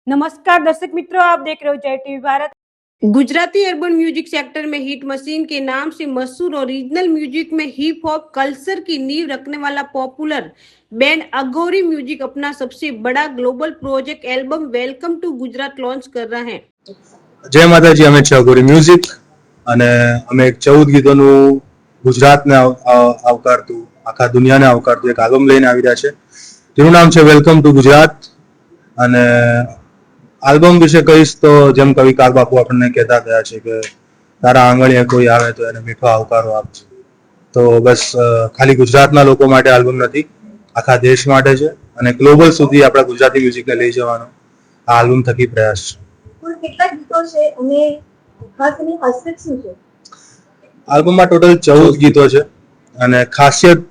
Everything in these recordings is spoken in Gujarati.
नमस्कार दर्शक मित्रों, आप देख रहे हो जय TV Bharat. Gujarati urban music sector में हिट मशीन के नाम से मशहूर और रीजनल म्यूजिक में हिप हॉप कल्चर की नींव रखने वाला पॉपुलर बैंड अघोरी म्यूजिक अपना सबसे बड़ा global project album welcome to Gujarat launch कर रहा है। जय माताजी, અમે છે અઘોરી મ્યુઝિક અને અમે એક 14 ગીતોનું ગુજરાતને આવકારતું, આખા દુનિયાને આવકારતું એક આલ્બમ લઈને આવી રહ્યા છે, જેનું નામ છે વેલકમ ટુ ગુજરાત। અને આલ્બમ વિશે કહીશ તો જેમ કવિ કાગબાપુ આપણને કહેતા થયા છે કે તારા આંગણીએ કોઈ આવે તો એને મીઠો આવકારો આપજો। તો બસ ખાલી ગુજરાતના લોકો માટે આલ્બમ નથી, આખા દેશ માટે છે અને ગ્લોબલ સુધી આપણા ગુજરાતી મ્યુઝિકને લઈ જવાનો આ આલ્બમ થકી પ્રયાસ છે। કુલ કેટલા ગીતો છે અને ખાસ એની ખાસિયત શું છે? આલ્બમમાં ટોટલ 14 ગીતો છે અને ખાસિયત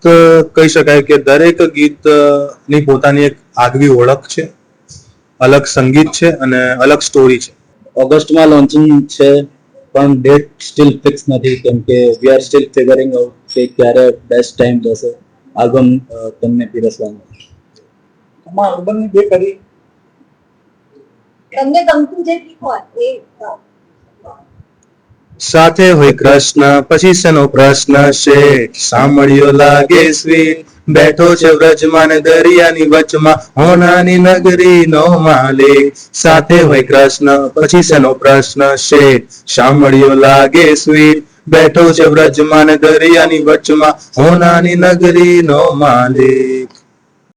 કહી શકાય કે દરેક ગીતની પોતાની એક આગવી ઓળખ છે, અલગ સંગીત છે અને અલગ સ્ટોરી છે। ઓગસ્ટમાં લોન્ચિંગ છે પણ ડેટ સ્ટીલ ફિક્સ નથી, કેમ કે we are still figuring out કે ક્યારે બેસ્ટ ટાઈમ જશે આલ્બમ તમને પીરસવાનો। આમાં આલ્બમની બે કરી તમને ગમતું જે ગીત હોય એ સાથે હોય કૃષ્ણ પછી શેનો પ્રશ્ન શેઠ, સાંભળ્યો લાગે સ્વીટ, બેઠો છે વ્રજમાન દરિયાની વચમાં, હોનાની નગરી નો માલિક। સાથે હોય કૃષ્ણ પછી શેનો પ્રશ્ન શેઠ, સાંભળ્યો લાગે સ્વીટ, બેઠો છે વ્રજમાન દરિયાની વચમાં, હોનાની નગરી નો માલિક।